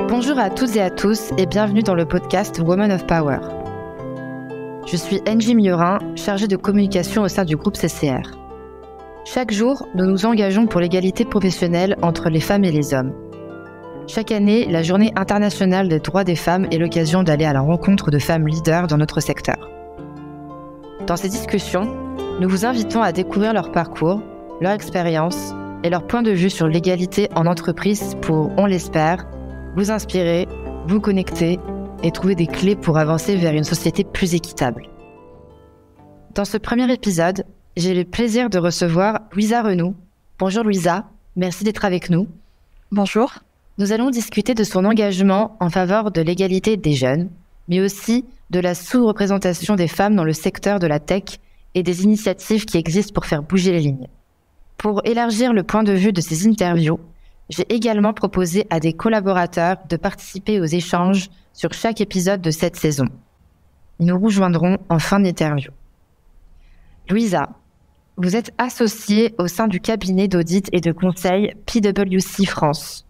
Bonjour à toutes et à tous et bienvenue dans le podcast Women of Power. Je suis Angie Miorin, chargée de communication au sein du groupe CCR. Chaque jour, nous nous engageons pour l'égalité professionnelle entre les femmes et les hommes. Chaque année, la Journée internationale des droits des femmes est l'occasion d'aller à la rencontre de femmes leaders dans notre secteur. Dans ces discussions, nous vous invitons à découvrir leur parcours, leur expérience et leur point de vue sur l'égalité en entreprise pour, on l'espère, vous inspirer, vous connecter et trouver des clés pour avancer vers une société plus équitable. Dans ce premier épisode, j'ai le plaisir de recevoir Louisa Renoux. Bonjour Louisa, merci d'être avec nous. Bonjour. Nous allons discuter de son engagement en faveur de l'égalité des jeunes, mais aussi de la sous-représentation des femmes dans le secteur de la tech et des initiatives qui existent pour faire bouger les lignes. Pour élargir le point de vue de ces interviews, j'ai également proposé à des collaborateurs de participer aux échanges sur chaque épisode de cette saison. Ils nous rejoindront en fin d'interview. Louisa, vous êtes associée au sein du cabinet d'audit et de conseil PwC France.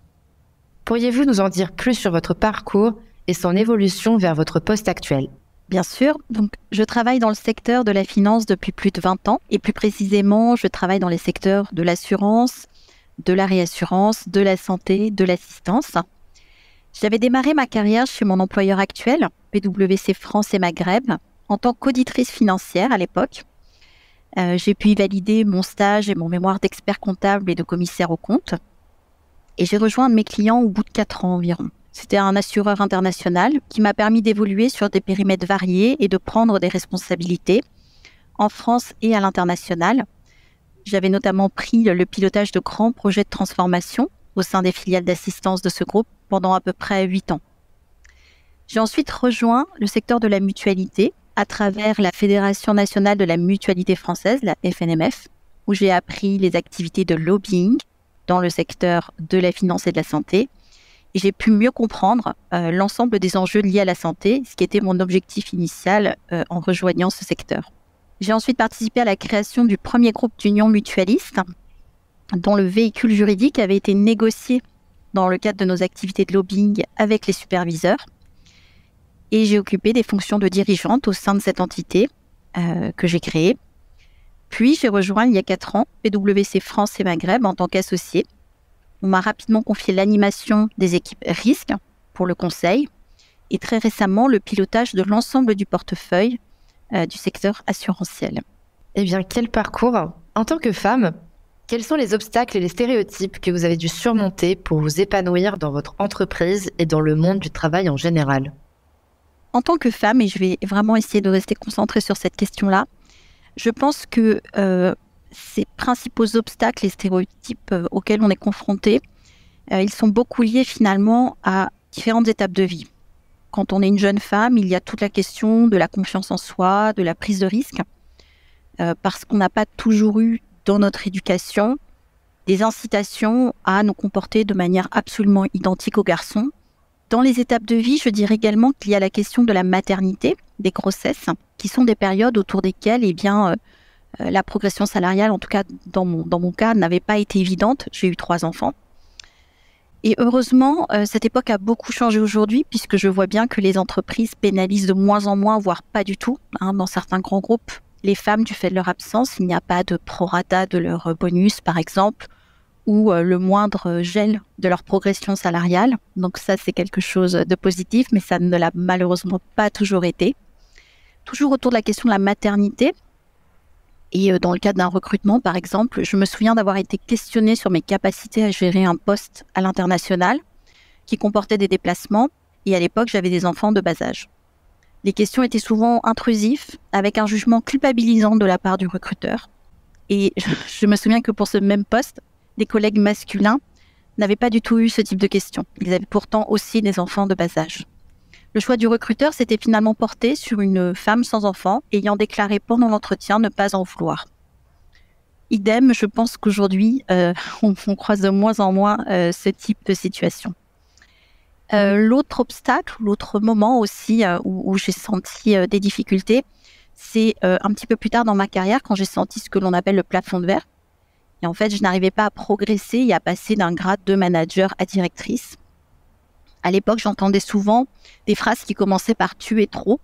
Pourriez-vous nous en dire plus sur votre parcours et son évolution vers votre poste actuel ? Bien sûr. Donc, je travaille dans le secteur de la finance depuis plus de 20 ans. Et plus précisément, je travaille dans les secteurs de l'assurance, de la réassurance, de la santé, de l'assistance. J'avais démarré ma carrière chez mon employeur actuel, PwC France et Maghreb, en tant qu'auditrice financière à l'époque. J'ai pu y valider mon stage et mon mémoire d'expert comptable et de commissaire aux comptes. Et j'ai rejoint un de mes clients au bout de 4 ans environ. C'était un assureur international qui m'a permis d'évoluer sur des périmètres variés et de prendre des responsabilités en France et à l'international. J'avais notamment pris le pilotage de grands projets de transformation au sein des filiales d'assistance de ce groupe pendant à peu près 8 ans. J'ai ensuite rejoint le secteur de la mutualité à travers la Fédération nationale de la mutualité française, la FNMF, où j'ai appris les activités de lobbying dans le secteur de la finance et de la santé. Et j'ai pu mieux comprendre l'ensemble des enjeux liés à la santé, ce qui était mon objectif initial en rejoignant ce secteur. J'ai ensuite participé à la création du premier groupe d'union mutualiste, dont le véhicule juridique avait été négocié dans le cadre de nos activités de lobbying avec les superviseurs. Et j'ai occupé des fonctions de dirigeante au sein de cette entité que j'ai créée. Puis j'ai rejoint il y a 4 ans PwC France et Maghreb en tant qu'associée. On m'a rapidement confié l'animation des équipes risques pour le conseil et très récemment le pilotage de l'ensemble du portefeuille du secteur assurantiel. Eh bien, quel parcours ! En tant que femme, quels sont les obstacles et les stéréotypes que vous avez dû surmonter pour vous épanouir dans votre entreprise et dans le monde du travail en général ? En tant que femme, et je vais vraiment essayer de rester concentrée sur cette question-là, je pense que ces principaux obstacles et stéréotypes auxquels on est confronté, ils sont beaucoup liés finalement à différentes étapes de vie. Quand on est une jeune femme, il y a toute la question de la confiance en soi, de la prise de risque, parce qu'on n'a pas toujours eu dans notre éducation des incitations à nous comporter de manière absolument identique aux garçons. Dans les étapes de vie, je dirais également qu'il y a la question de la maternité, des grossesses, qui sont des périodes autour desquelles la progression salariale, en tout cas dans mon cas, n'avait pas été évidente. J'ai eu 3 enfants. Et heureusement, cette époque a beaucoup changé aujourd'hui, puisque je vois bien que les entreprises pénalisent de moins en moins, voire pas du tout. Dans certains grands groupes, les femmes, du fait de leur absence, il n'y a pas de prorata de leur bonus, par exemple, ou le moindre gel de leur progression salariale. Donc ça, c'est quelque chose de positif, mais ça ne l'a malheureusement pas toujours été. Toujours autour de la question de la maternité, et dans le cadre d'un recrutement, par exemple, je me souviens d'avoir été questionnée sur mes capacités à gérer un poste à l'international qui comportait des déplacements. Et à l'époque, j'avais des enfants de bas âge. Les questions étaient souvent intrusives, avec un jugement culpabilisant de la part du recruteur. Et je me souviens que pour ce même poste, des collègues masculins n'avaient pas du tout eu ce type de questions. Ils avaient pourtant aussi des enfants de bas âge. Le choix du recruteur s'était finalement porté sur une femme sans enfant, ayant déclaré pendant l'entretien ne pas en vouloir. Idem, je pense qu'aujourd'hui, on croise de moins en moins ce type de situation. L'autre obstacle, l'autre moment aussi où j'ai senti des difficultés, c'est un petit peu plus tard dans ma carrière, quand j'ai senti ce que l'on appelle le plafond de verre. Et en fait, je n'arrivais pas à progresser et à passer d'un grade de manager à directrice. À l'époque, j'entendais souvent des phrases qui commençaient par « tu es trop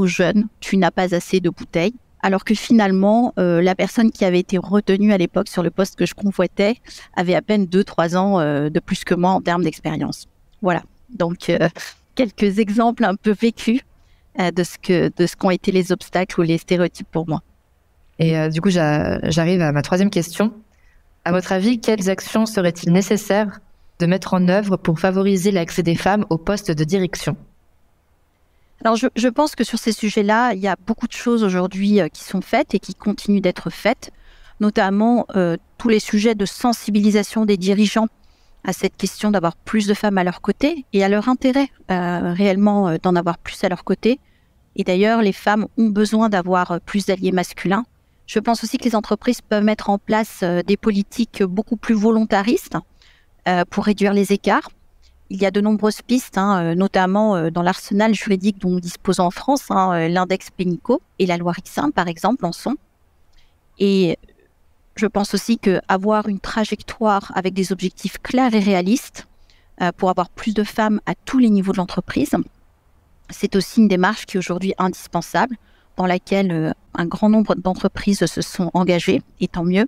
jeune, tu n'as pas assez de bouteilles ». Alors que finalement, la personne qui avait été retenue à l'époque sur le poste que je convoitais avait à peine 2-3 ans de plus que moi en termes d'expérience. Voilà, donc quelques exemples un peu vécus de ce qu'ont été les obstacles ou les stéréotypes pour moi. Et du coup, j'arrive à ma troisième question. À votre avis, quelles actions seraient-il nécessaires de mettre en œuvre pour favoriser l'accès des femmes aux postes de direction ? Alors, je pense que sur ces sujets-là, il y a beaucoup de choses aujourd'hui qui sont faites et qui continuent d'être faites, notamment tous les sujets de sensibilisation des dirigeants à cette question d'avoir plus de femmes à leur côté et à leur intérêt réellement d'en avoir plus à leur côté. Et d'ailleurs, les femmes ont besoin d'avoir plus d'alliés masculins. Je pense aussi que les entreprises peuvent mettre en place des politiques beaucoup plus volontaristes pour réduire les écarts. Il y a de nombreuses pistes, notamment dans l'arsenal juridique dont nous disposons en France. L'index Pénicaud et la loi Rixain, par exemple, en sont. Et je pense aussi qu'avoir une trajectoire avec des objectifs clairs et réalistes pour avoir plus de femmes à tous les niveaux de l'entreprise, c'est aussi une démarche qui est aujourd'hui indispensable, dans laquelle un grand nombre d'entreprises se sont engagées, et tant mieux.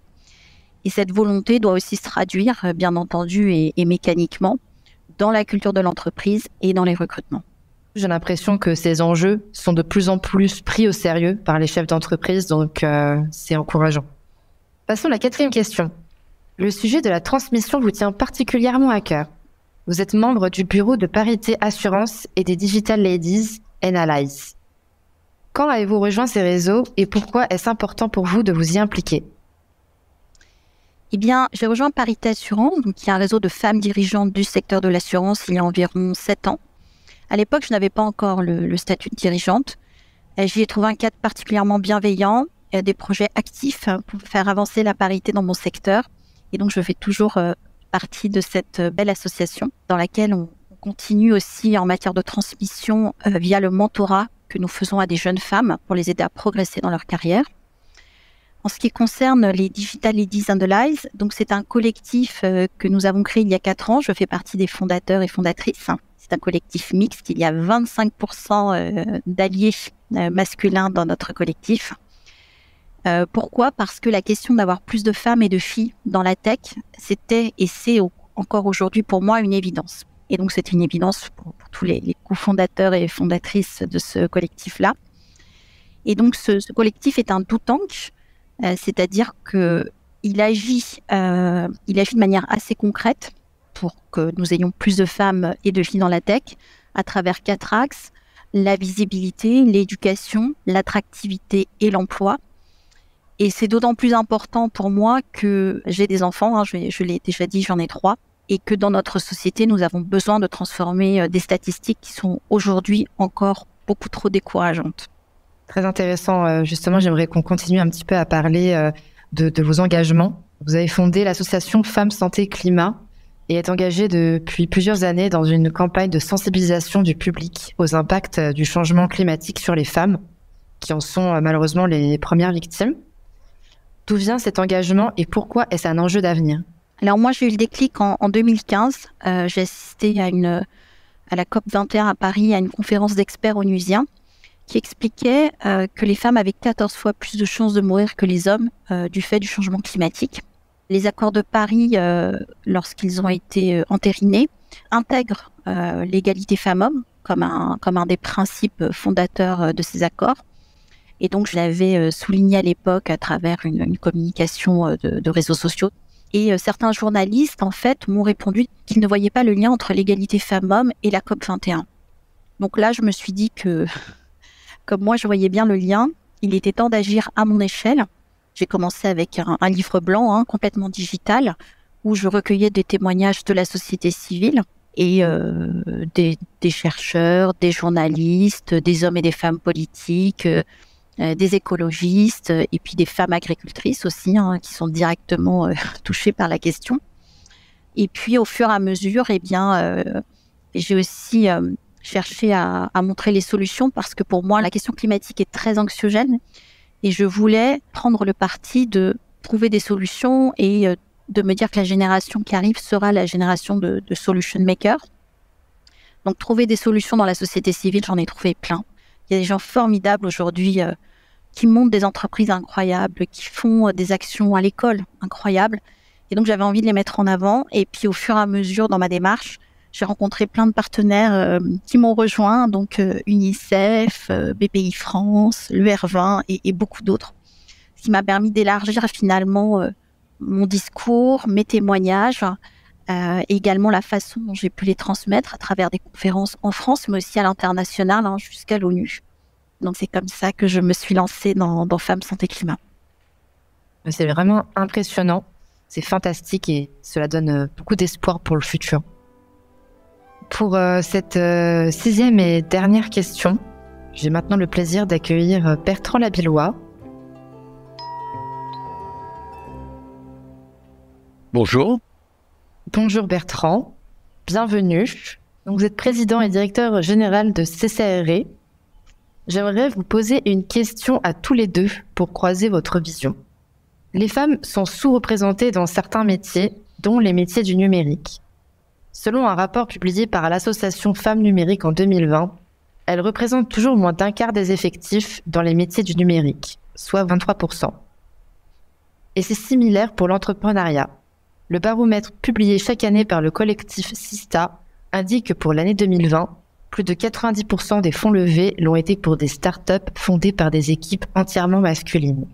Et cette volonté doit aussi se traduire, bien entendu, et mécaniquement, dans la culture de l'entreprise et dans les recrutements. J'ai l'impression que ces enjeux sont de plus en plus pris au sérieux par les chefs d'entreprise, donc c'est encourageant. Passons à la quatrième question. Le sujet de la transmission vous tient particulièrement à cœur. Vous êtes membre du bureau de parité assurance et des Digital Ladies and Allies. Quand avez-vous rejoint ces réseaux et pourquoi est-ce important pour vous de vous y impliquer ? Eh bien, j'ai rejoint Parité Assurance, qui est un réseau de femmes dirigeantes du secteur de l'assurance il y a environ 7 ans. À l'époque, je n'avais pas encore le statut de dirigeante. J'y ai trouvé un cadre particulièrement bienveillant, des projets actifs pour faire avancer la parité dans mon secteur. Et donc, je fais toujours partie de cette belle association dans laquelle on continue aussi en matière de transmission via le mentorat que nous faisons à des jeunes femmes pour les aider à progresser dans leur carrière. En ce qui concerne les Digital Ladies and Allies, donc c'est un collectif que nous avons créé il y a 4 ans. Je fais partie des fondateurs et fondatrices. C'est un collectif mixte. Il y a 25% d'alliés masculins dans notre collectif. Pourquoi ? Parce que la question d'avoir plus de femmes et de filles dans la tech, c'était et c'est encore aujourd'hui pour moi une évidence. Et donc c'est une évidence pour tous les cofondateurs et fondatrices de ce collectif-là. Et donc ce collectif est un think tank. C'est-à-dire qu'il agit de manière assez concrète pour que nous ayons plus de femmes et de filles dans la tech à travers 4 axes, la visibilité, l'éducation, l'attractivité et l'emploi. Et c'est d'autant plus important pour moi que j'ai des enfants, je l'ai déjà dit, j'en ai 3, et que dans notre société, nous avons besoin de transformer des statistiques qui sont aujourd'hui encore beaucoup trop décourageantes. Très intéressant. Justement, j'aimerais qu'on continue un petit peu à parler de vos engagements. Vous avez fondé l'association Femmes Santé Climat et êtes engagée depuis plusieurs années dans une campagne de sensibilisation du public aux impacts du changement climatique sur les femmes, qui en sont malheureusement les premières victimes. D'où vient cet engagement et pourquoi est-ce un enjeu d'avenir ? Alors moi, j'ai eu le déclic en 2015. J'ai assisté à la COP21 à Paris, à une conférence d'experts onusiens, qui expliquait que les femmes avaient 14 fois plus de chances de mourir que les hommes du fait du changement climatique. Les accords de Paris, lorsqu'ils ont été entérinés, intègrent l'égalité femmes-hommes comme un des principes fondateurs de ces accords. Et donc, je l'avais souligné à l'époque à travers une communication de réseaux sociaux. Et certains journalistes, en fait, m'ont répondu qu'ils ne voyaient pas le lien entre l'égalité femmes-hommes et la COP21. Donc là, je me suis dit que comme moi, je voyais bien le lien, il était temps d'agir à mon échelle. J'ai commencé avec un livre blanc, complètement digital, où je recueillais des témoignages de la société civile et des chercheurs, des journalistes, des hommes et des femmes politiques, des écologistes et puis des femmes agricultrices aussi, qui sont directement touchées par la question. Et puis, au fur et à mesure, j'ai aussi cherché à montrer les solutions parce que pour moi, la question climatique est très anxiogène et je voulais prendre le parti de trouver des solutions et de me dire que la génération qui arrive sera la génération de solution makers. Donc, trouver des solutions dans la société civile, j'en ai trouvé plein. Il y a des gens formidables aujourd'hui qui montent des entreprises incroyables, qui font des actions à l'école incroyables. Et donc, j'avais envie de les mettre en avant. Et puis, au fur et à mesure, dans ma démarche, j'ai rencontré plein de partenaires qui m'ont rejoint, donc UNICEF, BPI France, l'UR20 et beaucoup d'autres. Ce qui m'a permis d'élargir finalement mon discours, mes témoignages, et également la façon dont j'ai pu les transmettre à travers des conférences en France, mais aussi à l'international, jusqu'à l'ONU. Donc, c'est comme ça que je me suis lancée dans Femmes Santé Climat. C'est vraiment impressionnant, c'est fantastique et cela donne beaucoup d'espoir pour le futur. Pour cette 6e et dernière question, j'ai maintenant le plaisir d'accueillir Bertrand Labillois. Bonjour. Bonjour Bertrand, bienvenue. Donc, vous êtes président et directeur général de CCRE. J'aimerais vous poser une question à tous les deux pour croiser votre vision. Les femmes sont sous-représentées dans certains métiers, dont les métiers du numérique. Selon un rapport publié par l'association Femmes Numériques en 2020, elles représentent toujours moins d'un quart des effectifs dans les métiers du numérique, soit 23%. Et c'est similaire pour l'entrepreneuriat. Le baromètre publié chaque année par le collectif Sista indique que pour l'année 2020, plus de 90% des fonds levés l'ont été pour des startups fondées par des équipes entièrement masculines.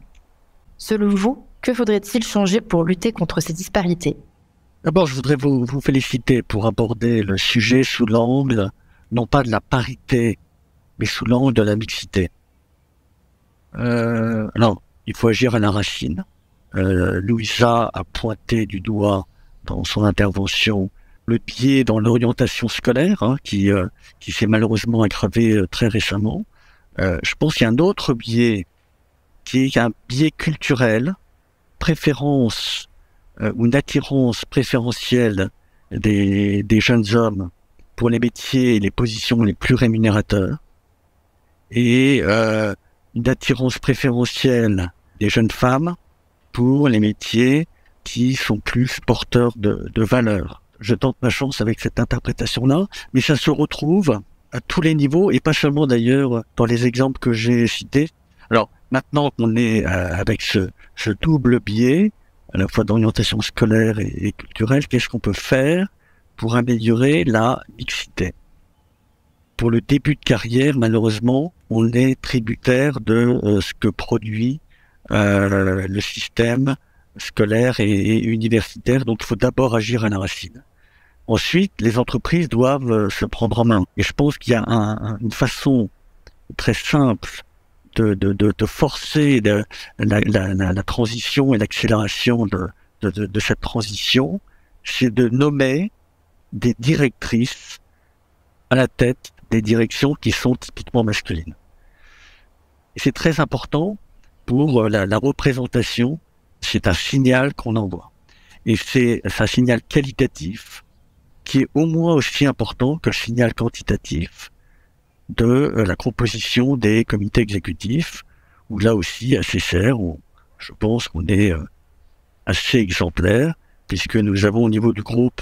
Selon vous, que faudrait-il changer pour lutter contre ces disparités ? D'abord, je voudrais vous féliciter pour aborder le sujet sous l'angle, non pas de la parité, mais sous l'angle de la mixité. Alors, il faut agir à la racine. Louisa a pointé du doigt dans son intervention le biais dans l'orientation scolaire, qui s'est malheureusement aggravé très récemment. Je pense qu'il y a un autre biais, qui est un biais culturel, préférence ou une attirance préférentielle des jeunes hommes pour les métiers et les positions les plus rémunérateurs, et une attirance préférentielle des jeunes femmes pour les métiers qui sont plus porteurs de valeur. Je tente ma chance avec cette interprétation-là, mais ça se retrouve à tous les niveaux, et pas seulement d'ailleurs dans les exemples que j'ai cités. Alors, maintenant qu'on est avec ce double biais, à la fois d'orientation scolaire et culturelle, qu'est-ce qu'on peut faire pour améliorer la mixité ? Pour le début de carrière, malheureusement, on est tributaire de ce que produit le système scolaire et universitaire. Donc, il faut d'abord agir à la racine. Ensuite, les entreprises doivent se prendre en main. Et je pense qu'il y a une façon très simple de forcer la transition et l'accélération de cette transition, c'est de nommer des directrices à la tête des directions qui sont typiquement masculines. Et c'est très important pour la représentation, c'est un signal qu'on envoie. Et c'est un signal qualitatif qui est au moins aussi important que le signal quantitatif de la composition des comités exécutifs, où là aussi, à CCR, je pense qu'on est assez exemplaire, puisque nous avons au niveau du groupe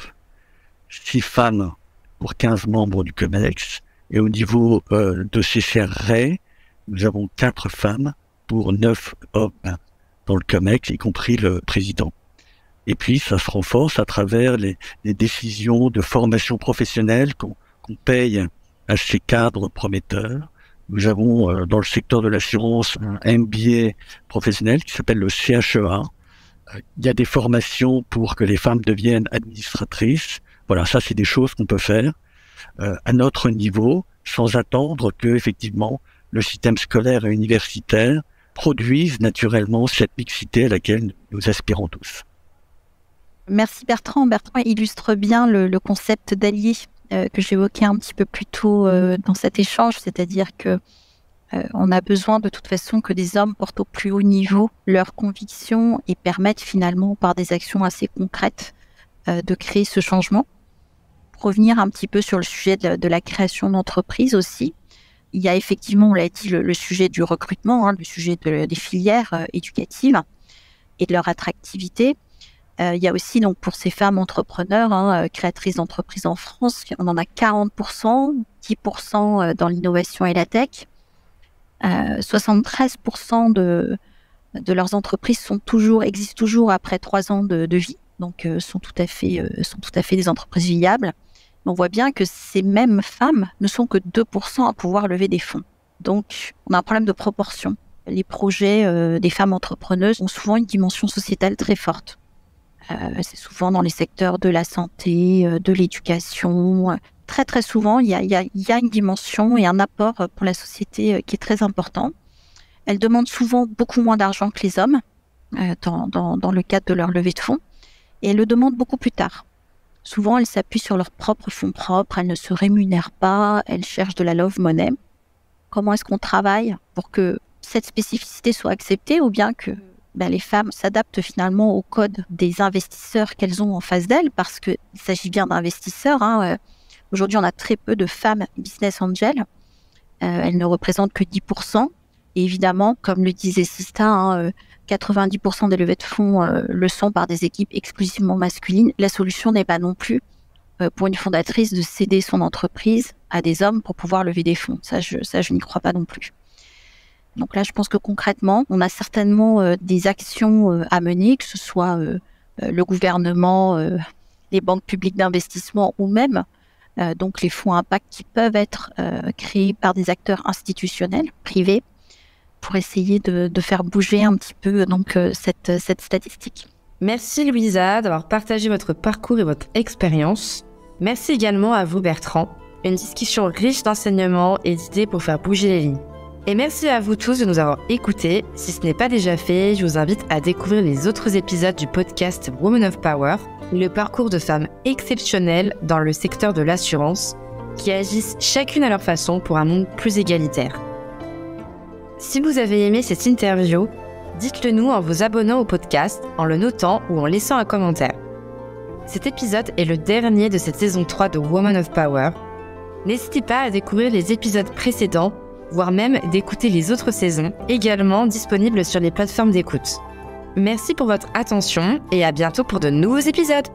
6 femmes pour 15 membres du COMEX, et au niveau de CCR, nous avons 4 femmes pour 9 hommes dans le COMEX, y compris le président. Et puis, ça se renforce à travers les décisions de formation professionnelle qu'on paye à ces cadres prometteurs. Nous avons dans le secteur de l'assurance un MBA professionnel qui s'appelle le CHEA. Il y a des formations pour que les femmes deviennent administratrices. Voilà, ça c'est des choses qu'on peut faire à notre niveau, sans attendre que effectivement le système scolaire et universitaire produise naturellement cette mixité à laquelle nous aspirons tous. Merci Bertrand. Bertrand illustre bien le concept d'allié que j'évoquais un petit peu plus tôt dans cet échange, c'est-à-dire que on a besoin de toute façon que des hommes portent au plus haut niveau leurs convictions et permettent finalement par des actions assez concrètes de créer ce changement. Pour revenir un petit peu sur le sujet de la création d'entreprises aussi, il y a effectivement, on l'a dit, le sujet du recrutement, le sujet des filières éducatives et de leur attractivité. Il y a aussi donc pour ces femmes entrepreneurs, créatrices d'entreprises en France, on en a 40%, 10% dans l'innovation et la tech. 73% de leurs entreprises existent toujours après 3 ans de vie, donc sont tout à fait des entreprises viables. Mais on voit bien que ces mêmes femmes ne sont que 2% à pouvoir lever des fonds. Donc on a un problème de proportion. Les projets des femmes entrepreneuses ont souvent une dimension sociétale très forte. C'est souvent dans les secteurs de la santé, de l'éducation. Très très souvent, il y a une dimension et un apport pour la société qui est très important. Elles demandent souvent beaucoup moins d'argent que les hommes dans le cadre de leur levée de fonds, et elles le demandent beaucoup plus tard. Souvent, elles s'appuient sur leurs propres fonds propres, elles ne se rémunèrent pas, elles cherchent de la love money. Comment est-ce qu'on travaille pour que cette spécificité soit acceptée, ou bien que les femmes s'adaptent finalement au code des investisseurs qu'elles ont en face d'elles, parce qu'il s'agit bien d'investisseurs. Aujourd'hui, on a très peu de femmes business angels. Elles ne représentent que 10%. Et évidemment, comme le disait Sista, 90% des levées de fonds le sont par des équipes exclusivement masculines. La solution n'est pas non plus pour une fondatrice de céder son entreprise à des hommes pour pouvoir lever des fonds. Ça, je n'y crois pas non plus. Donc là, je pense que concrètement, on a certainement des actions à mener, que ce soit le gouvernement, les banques publiques d'investissement ou même donc les fonds impact qui peuvent être créés par des acteurs institutionnels, privés, pour essayer de faire bouger un petit peu donc cette statistique. Merci Louisa d'avoir partagé votre parcours et votre expérience. Merci également à vous Bertrand. Une discussion riche d'enseignements et d'idées pour faire bouger les lignes. Et merci à vous tous de nous avoir écoutés. Si ce n'est pas déjà fait, je vous invite à découvrir les autres épisodes du podcast Women of Power, le parcours de femmes exceptionnelles dans le secteur de l'assurance, qui agissent chacune à leur façon pour un monde plus égalitaire. Si vous avez aimé cette interview, dites-le nous en vous abonnant au podcast, en le notant ou en laissant un commentaire. Cet épisode est le dernier de cette saison 3 de Women of Power. N'hésitez pas à découvrir les épisodes précédents, voire même d'écouter les autres saisons, également disponibles sur les plateformes d'écoute. Merci pour votre attention et à bientôt pour de nouveaux épisodes.